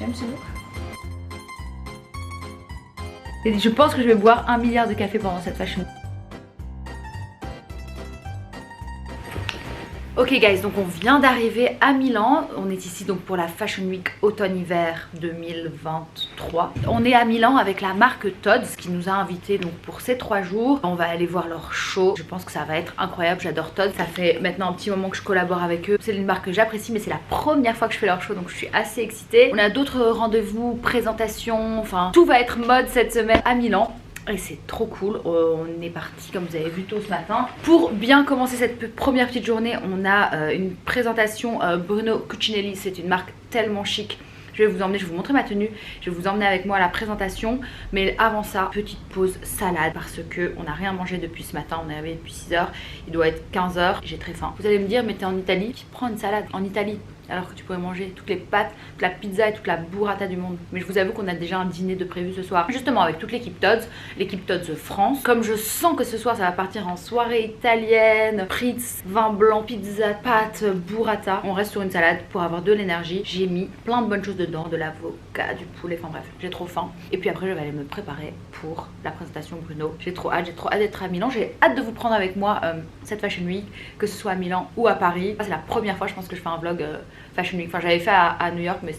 Tu aimes ce look? Et je pense que je vais boire 1 milliard de café pendant cette fashion. Ok guys, donc on vient d'arriver à Milan. On est ici donc pour la Fashion Week automne-hiver 2023. On est à Milan avec la marque Tod's qui nous a invités donc pour ces 3 jours. On va aller voir leur show. Je pense que ça va être incroyable. J'adore Tod's. Ça fait maintenant un petit moment que je collabore avec eux. C'est une marque que j'apprécie, mais c'est la première fois que je fais leur show, donc je suis assez excitée. On a d'autres rendez-vous, présentations, enfin tout va être mode cette semaine à Milan. Et c'est trop cool. On est parti comme vous avez vu tôt ce matin. Pour bien commencer cette première petite journée, on a une présentation Bruno Cucinelli. C'est une marque tellement chic. Je vais vous emmener, je vais vous montrer ma tenue. Je vais vous emmener avec moi à la présentation. Mais avant ça, petite pause salade parce que on n'a rien mangé depuis ce matin. On est arrivé depuis 6 h. Il doit être 15 h. J'ai très faim. Vous allez me dire, mais t'es en Italie, qui prend une salade en Italie alors que tu pourrais manger toutes les pâtes, toute la pizza et toute la burrata du monde. Mais je vous avoue qu'on a déjà un dîner de prévu ce soir, justement avec toute l'équipe Tod's France. Comme je sens que ce soir ça va partir en soirée italienne, fritz, vin blanc, pizza, pâtes, burrata, on reste sur une salade pour avoir de l'énergie. J'ai mis plein de bonnes choses dedans, de l'avocat, du poulet, enfin bref, j'ai trop faim. Et puis après je vais aller me préparer pour la présentation Bruno. J'ai trop hâte d'être à Milan. J'ai hâte de vous prendre avec moi cette Fashion Week, que ce soit à Milan ou à Paris. C'est la première fois je pense que je fais un vlog Fashion Week. Enfin j'avais fait à New York, mais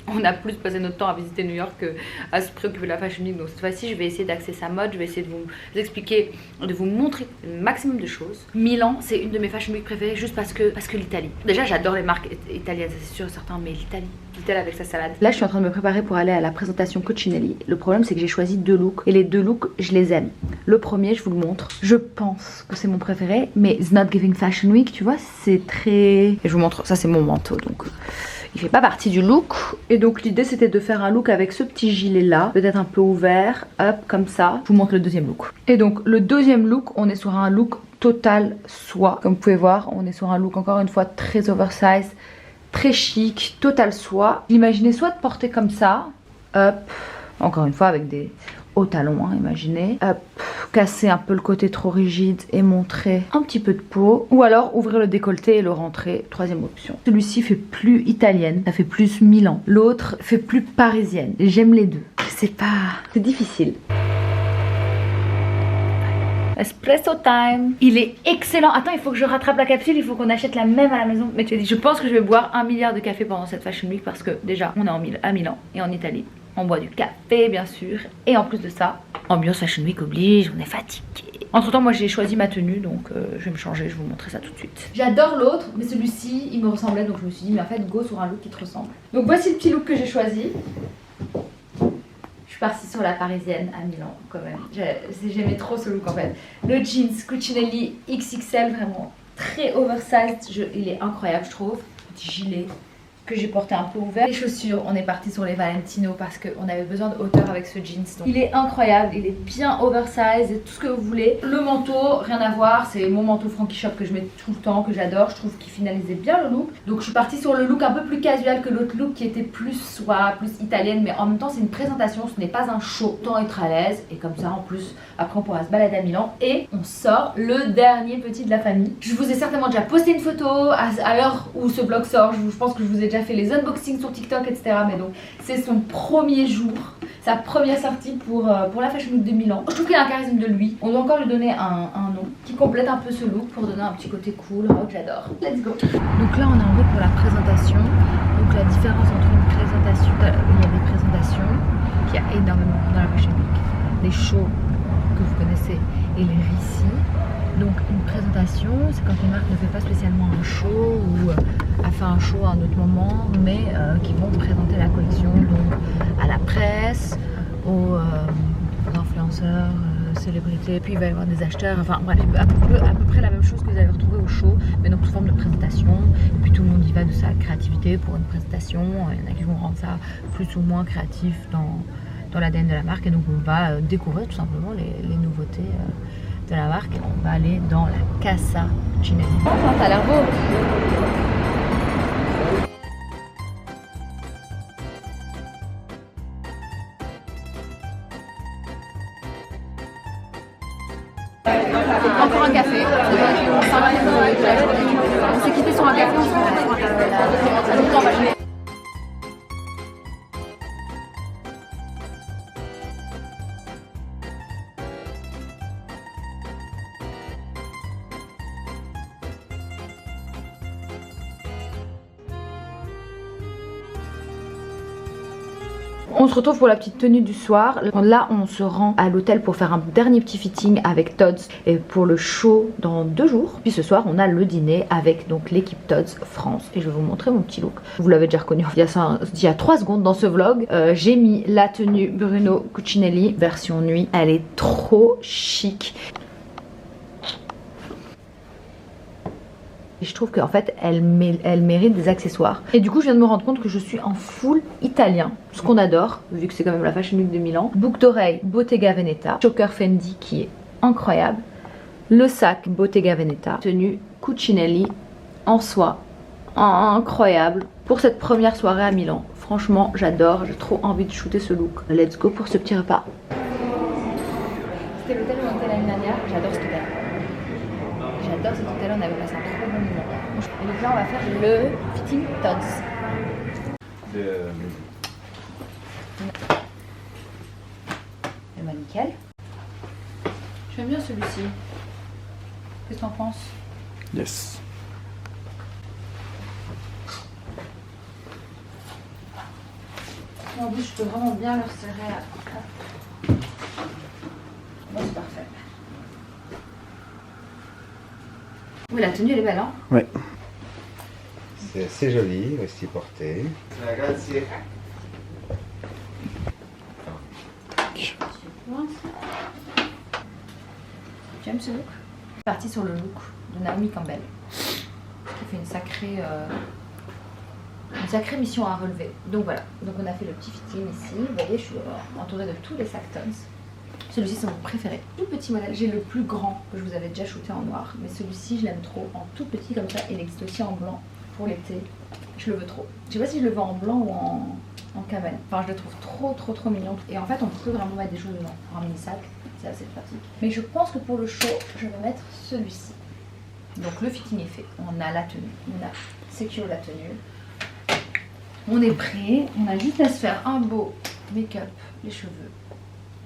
on a plus passé notre temps à visiter New York qu'à se préoccuper de la Fashion Week. Donc cette fois-ci je vais essayer d'axer sa mode, je vais essayer de vous expliquer, de vous montrer le maximum de choses. Milan c'est une de mes Fashion Week préférées juste parce que l'Italie. Déjà j'adore les marques italiennes, c'est sûr certain, mais l'Italie avec sa salade. Là je suis en train de me préparer pour aller à la présentation Cucinelli. Le problème c'est que j'ai choisi 2 looks et les 2 looks je les aime. Le premier je vous le montre, je pense que c'est mon préféré, mais it's not giving Fashion Week, tu vois, c'est très... Et je vous montre, ça c'est mon manteau donc... il fait pas partie du look. Et donc l'idée c'était de faire un look avec ce petit gilet là, peut-être un peu ouvert, hop comme ça. Je vous montre le deuxième look. Et donc le deuxième look, on est sur un look total soie. Comme vous pouvez voir, on est sur un look encore une fois très oversize, très chic, total soie. Imaginez soit de porter comme ça, hop, encore une fois avec des hauts talons, hein, imaginez, hop, casser un peu le côté trop rigide et montrer un petit peu de peau, ou alors ouvrir le décolleté et le rentrer, troisième option. Celui-ci fait plus italienne, ça fait plus Milan, l'autre fait plus parisienne. J'aime les deux, c'est difficile. Espresso time. Il est excellent. Attends, il faut que je rattrape la capsule, il faut qu'on achète la même à la maison. Mais tu as dit, je pense que je vais boire 1 milliard de café pendant cette Fashion Week parce que déjà on est à Milan et en Italie. On boit du café bien sûr. Et en plus de ça, ambiance Fashion Week oblige, on est fatigué. Entre temps moi j'ai choisi ma tenue donc je vais me changer, je vais vous montrer ça tout de suite. J'adore l'autre mais celui-ci il me ressemblait donc je me suis dit mais en fait go sur un look qui te ressemble. Donc voici le petit look que j'ai choisi. Je suis partie sur la parisienne à Milan quand même. J'aimais trop ce look en fait. Le jeans Cucinelli XXL vraiment très oversized, il est incroyable je trouve. Petit gilet que j'ai porté un peu ouvert. Les chaussures, on est parti sur les Valentino parce qu'on avait besoin de hauteur avec ce jeans. Donc, il est incroyable, il est bien oversize et tout ce que vous voulez. Le manteau, rien à voir, c'est mon manteau Frankie Shop que je mets tout le temps, que j'adore. Je trouve qu'il finalisait bien le look. Donc je suis partie sur le look un peu plus casual que l'autre look qui était plus italienne, mais en même temps c'est une présentation, ce n'est pas un show. Autant être à l'aise et comme ça en plus après on pourra se balader à Milan et on sort le dernier petit de la famille. Je vous ai certainement déjà posté une photo à l'heure où ce vlog sort. Je pense que je vous ai déjà fait les unboxings sur TikTok etc. Mais donc c'est son premier jour, sa première sortie pour la Fashion Week de Milan. Je trouve qu'il a un charisme de lui. On doit encore lui donner un nom qui complète un peu ce look pour donner un petit côté cool, rock, j'adore. Let's go. Donc là on est en route pour la présentation. Donc la différence entre une présentation, il y a des présentations qu'il y a énormément dans la Fashion Week, les shows que vous connaissez et les récits. Donc une présentation, c'est quand une marque ne fait pas spécialement un show ou a fait un show à un autre moment, mais qui vont présenter la collection donc à la presse, aux influenceurs, célébrités, puis il va y avoir des acheteurs, enfin bref, à peu près la même chose que vous allez retrouver au show, mais donc sous forme de présentation. Et puis tout le monde y va de sa créativité pour une présentation. Il y en a qui vont rendre ça plus ou moins créatif dans l'ADN de la marque, et donc on va découvrir tout simplement les nouveautés de la marque. On va aller dans la Casa Cucinelli. Oh, ça a l'air beau. Encore un café. On s'est quitté sur un café, on se retrouve sur un café. On se retrouve pour la petite tenue du soir. Là on se rend à l'hôtel pour faire un dernier petit fitting avec Tod's et pour le show dans 2 jours. Puis ce soir on a le dîner avec donc l'équipe Tod's France et je vais vous montrer mon petit look. Vous l'avez déjà reconnu il y a 3 secondes dans ce vlog. J'ai mis la tenue Bruno Cucinelli version nuit. Elle est trop chic. Et je trouve qu'en fait elle mérite des accessoires. Et du coup je viens de me rendre compte que je suis en full italien. Ce qu'on adore, vu que c'est quand même la Fashion Week de Milan. Boucle d'oreille Bottega Veneta. Choker Fendi qui est incroyable. Le sac Bottega Veneta. Tenue Cucinelli en soie. Incroyable. Pour cette première soirée à Milan. Franchement j'adore, j'ai trop envie de shooter ce look. Let's go pour ce petit repas. C'était l'hôtel où on était l'année dernière. J'adore cet hôtel. J'adore cet hôtel, on avait passé un trop bon moment. Et donc là on va faire le fitting Tod's. Le bah nickel. J'aime bien celui-ci. Qu'est-ce que t'en penses? Yes. En plus je peux vraiment bien le resserrer. Bon c'est parfait. Oui, la tenue elle est belle, hein? Ouais. C'est assez joli, aussi porté. Grazie. Tu aimes ce look? Parti sur le look de Naomi Campbell, qui fait une sacrée mission à relever. Donc voilà, donc on a fait le petit fitting ici. Vous voyez, je suis entourée de tous les sacs Tod's. Celui-ci c'est mon préféré. Tout petit modèle, j'ai le plus grand que je vous avais déjà shooté en noir. Mais celui-ci je l'aime trop, en tout petit comme ça. Il existe aussi en blanc pour l'été. Je le veux trop. Je sais pas si je le veux en blanc ou en camel. Enfin je le trouve trop mignon. Et en fait on peut vraiment mettre des choses dedans. En mini sac, c'est assez pratique. Mais je pense que pour le show, je vais mettre celui-ci. Donc le fitting est fait. On a la tenue. On a secure la tenue. On est prêt. On a juste à se faire un beau make-up, les cheveux.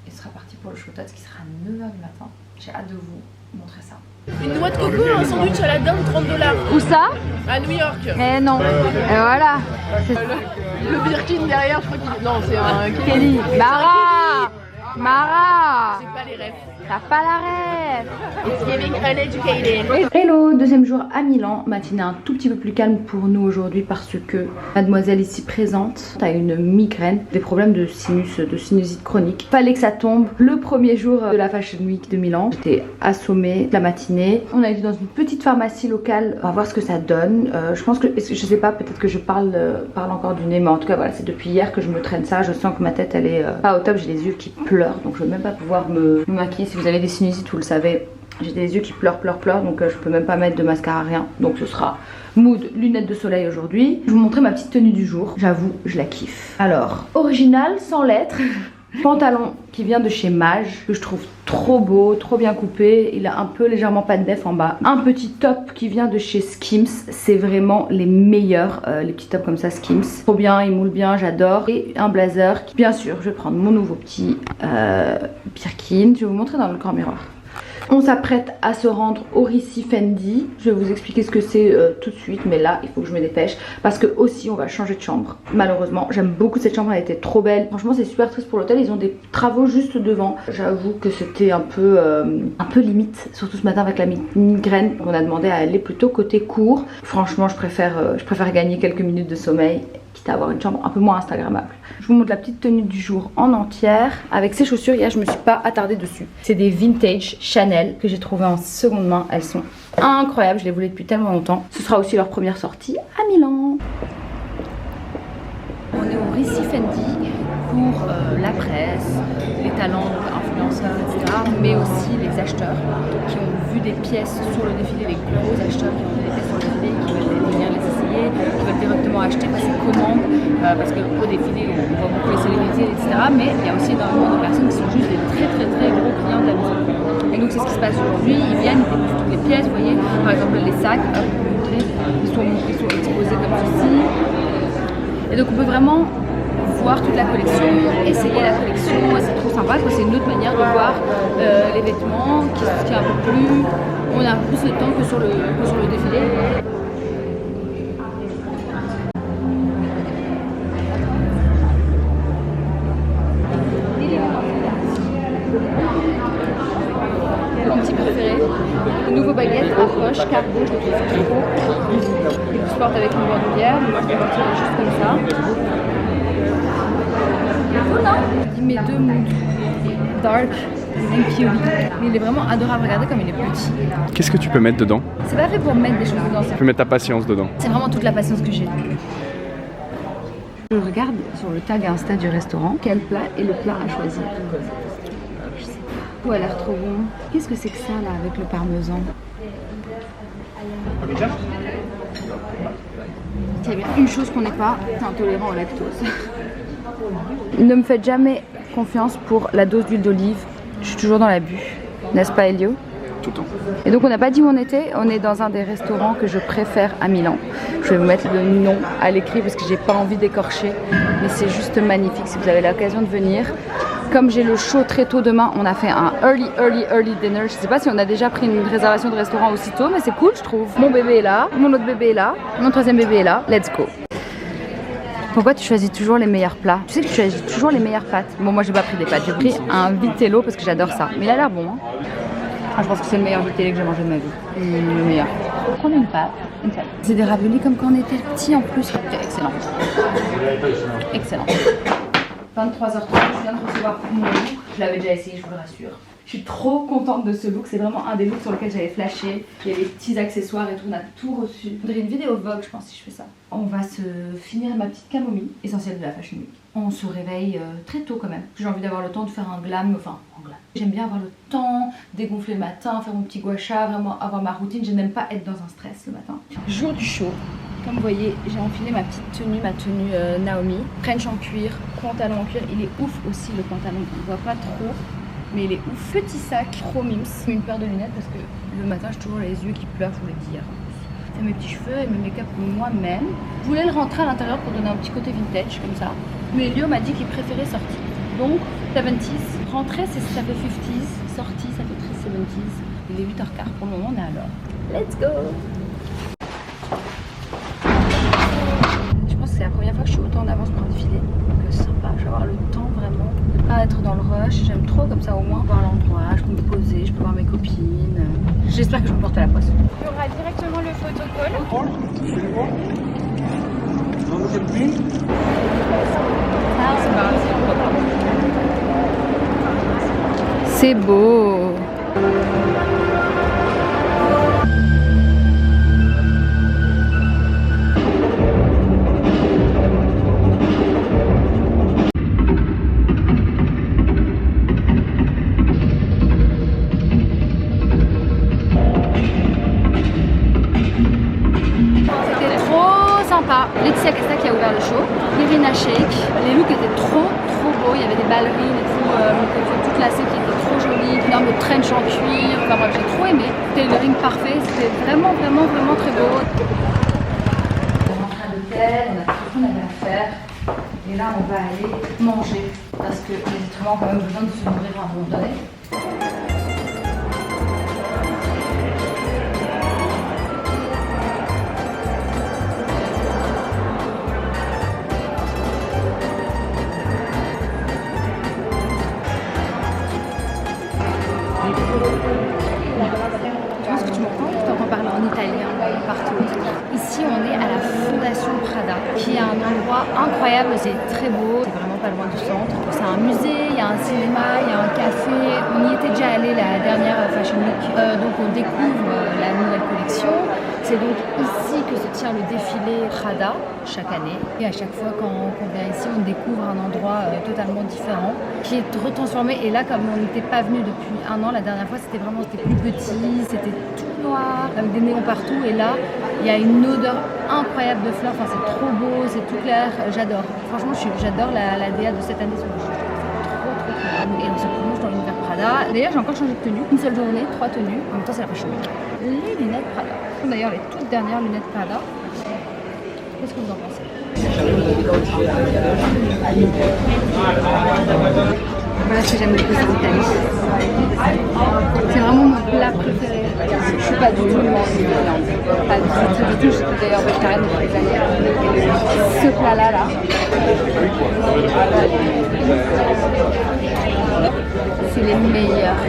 Et ce sera parti pour le show Tod's qui sera à 9h du matin. J'ai hâte de vous montrer ça. Une noix de coco, un sandwich à la dinde, 30 $. Où ça? À New York. Eh non. Et voilà. Le Birkin derrière, je crois qu'il... Non, c'est un... Kelly. Mara. J'ai pas les rêves. T'as pas la rêve. It's giving uneducated. Hello, deuxième jour à Milan. Matinée un tout petit peu plus calme pour nous aujourd'hui parce que mademoiselle ici présente a une migraine, des problèmes de sinusite chronique. Fallait que ça tombe le premier jour de la Fashion Week de Milan. J'étais assommée la matinée. On a été dans une petite pharmacie locale. On va voir ce que ça donne. Je pense que, je sais pas, peut-être que je parle encore du nez, mais en tout cas voilà, c'est depuis hier que je me traîne ça. Je sens que ma tête elle est pas au top. J'ai les yeux qui pleurent, donc je vais même pas pouvoir me maquiller. Si vous avez des sinusites, vous le savez, j'ai des yeux qui pleurent, donc je peux même pas mettre de mascara, rien. Donc ce sera mood lunettes de soleil aujourd'hui. Je vais vous montrer ma petite tenue du jour. J'avoue, je la kiffe. Alors, original, sans lettres. Pantalon qui vient de chez Mage, que je trouve trop beau, trop bien coupé. Il a un peu légèrement pas de def en bas. Un petit top qui vient de chez Skims. C'est vraiment les meilleurs, les petits tops comme ça Skims. Trop bien, il moule bien, j'adore. Et un blazer qui, bien sûr, je vais prendre mon nouveau petit Birkin. Je vais vous montrer dans le grand miroir. On s'apprête à se rendre au Rissi Fendi. Je vais vous expliquer ce que c'est tout de suite, mais là il faut que je me dépêche parce que aussi on va changer de chambre. Malheureusement, j'aime beaucoup cette chambre, elle était trop belle. Franchement, c'est super triste pour l'hôtel, ils ont des travaux juste devant. J'avoue que c'était un peu limite, surtout ce matin avec la migraine. On a demandé à aller plutôt côté court. Franchement, je préfère gagner quelques minutes de sommeil, quitte à avoir une chambre un peu moins instagrammable. Je vous montre la petite tenue du jour en entière. Avec ces chaussures, hier je me suis pas attardée dessus. C'est des vintage Chanel que j'ai trouvées en seconde main. Elles sont incroyables, je les voulais depuis tellement longtemps. Ce sera aussi leur première sortie à Milan. On est au Rissi Fendi pour la presse, les talents, donc influenceurs, etc. Mais aussi les acheteurs qui ont vu des pièces sur le défilé, les gros acheteurs qui ont vu des pièces sur le défilé, qui veulent venir les essayer, qui veulent directement acheter, passer commande, parce qu'au défilé on voit beaucoup les célébrités, etc. Mais il y a aussi énormément de personnes qui sont juste des très gros clients de la maison. Et donc c'est ce qui se passe aujourd'hui, ils viennent, ils découvrent toutes les pièces, vous voyez, par exemple les sacs, hop, je vais vous montrer, ils sont exposés comme ceci. Et donc on peut vraiment voir toute la collection, essayer la collection, c'est trop sympa, c'est une autre manière de voir les vêtements, qui est un peu plus, on a un peu plus de temps que sur le défilé. cargo, je le trouve trop easy. Et tu portes avec une bandoulière, donc tu peux partir juste comme ça. Cool, non? Il met 2 moods, dark and cutie. Mais il est vraiment adorable, regardez comme il est petit. Qu'est-ce que tu peux mettre dedans? C'est pas fait pour mettre des choses dedans, Tu peux mettre ta patience dedans. c'est vraiment toute la patience que j'ai. Je regarde sur le tag Insta du restaurant quel plat est le plat à choisir. Je sais pas. Oh, elle a l'air trop bon. Qu'est-ce que c'est que ça là avec le parmesan? Il y a bien une chose qu'on n'est pas, c'est intolérant au lactose. Ne me faites jamais confiance pour la dose d'huile d'olive. Je suis toujours dans l'abus. N'est-ce pas, Elio? Tout le temps. Et donc on n'a pas dit où on était. On est dans un des restaurants que je préfère à Milan. Je vais vous mettre le nom à l'écrit parce que j'ai pas envie d'écorcher. Mais c'est juste magnifique si vous avez l'occasion de venir. Comme j'ai le show très tôt demain, on a fait un early dinner. Je sais pas si on a déjà pris une réservation de restaurant aussitôt, mais c'est cool je trouve. Mon bébé est là, mon autre bébé est là, mon troisième bébé est là. Let's go. Pourquoi tu choisis toujours les meilleurs plats? Tu sais que tu choisis toujours les meilleures pâtes. Bon, moi j'ai pas pris des pâtes, j'ai pris un vitello parce que j'adore ça. Mais il a l'air bon. Hein. Ah, je pense que c'est le meilleur vitello que j'ai mangé de ma vie. Le meilleur. On va prendre une pâte. C'est des raviolis comme quand on était petit en plus. Excellent. Excellent. 23h30, je viens de recevoir mon look. Je l'avais déjà essayé, je vous le rassure. Je suis trop contente de ce look, c'est vraiment un des looks sur lequel j'avais flashé. Il y a les petits accessoires et tout, on a tout reçu. Je voudrais une vidéo Vogue, je pense, si je fais ça. On va se finir ma petite camomille, essentielle de la Fashion Week. On se réveille très tôt quand même. J'ai envie d'avoir le temps de faire un glam, J'aime bien avoir le temps, dégonfler le matin, faire mon petit gua sha, vraiment avoir ma routine. Je n'aime pas être dans un stress le matin. Jour du show. Comme vous voyez, j'ai enfilé ma petite tenue, Naomi. Trench en cuir, pantalon en cuir. Il est ouf aussi le pantalon, on ne voit pas trop. Mais il est ouf. Petit sac, trop mims. Une paire de lunettes parce que le matin j'ai toujours les yeux qui pleurent, je vous l'ai dit. J'ai mes petits cheveux et mes make-up moi-même. Je voulais le rentrer à l'intérieur pour donner un petit côté vintage comme ça. Mais Lio m'a dit qu'il préférait sortir. Donc 70s, rentrer ça fait 50s, sortie ça fait très 70s. Il est 8h15 pour le moment, on est à l'heure. Let's go! Je pense que c'est la première fois que je suis autant en avance pour un défilé. Donc c'est sympa, je vais avoir le temps vraiment de pas être dans le rush. J'aime trop comme ça au moins voir l'endroit, je peux me poser, je peux voir mes copines. J'espère que je me porte à la poisse. Il y aura directement le photocall. C'est beau. Laetitia Casta qui a ouvert le show, Irina Shayk, les looks étaient trop beaux, il y avait des ballerines et tout, toute lacée qui était trop jolie, une arme de trench en cuir, enfin bref j'ai trop aimé, tailoring parfait, c'était vraiment très beau. On rentre à l'hôtel, on a tout ce qu'on avait à faire et là on va aller manger parce que les êtres humains ont quand même besoin de se nourrir à un moment donné. Est-ce que tu m'entends? Je t'entends parler en italien partout. Ici, on est à la Fondation Prada, qui est un endroit incroyable. C'est très beau, c'est vraiment pas loin du centre. C'est un musée, il y a un cinéma, il y a un café. On y était déjà allé la dernière Fashion Week, donc on découvre la nouvelle collection. C'est donc ici que se tient le défilé Prada chaque année. Et à chaque fois quand on vient ici, on découvre un endroit totalement différent qui est retransformé. Et là, comme on n'était pas venu depuis un an, la dernière fois, c'était plus petit, c'était tout noir, avec des néons partout. Et là, il y a une odeur incroyable de fleurs. Enfin, c'est trop beau, c'est tout clair. J'adore. Franchement, j'adore la DA de cette année sur le show. Trop cool. Et on se plonge dans l'univers Prada. D'ailleurs, j'ai encore changé de tenue. Une seule journée, 3 tenues. En même temps, c'est la Fashion Week. Les lunettes Prada. D'ailleurs, les toutes dernières lunettes Prada. Qu'est-ce que vous en pensez? Voilà ce que j'aime le plus en Italie. C'est vraiment mon plat préféré. Je suis pas du tout une viande. Pas du tout. Je suis d'ailleurs végétarienne depuis des années. Ce plat-là, c'est les meilleurs.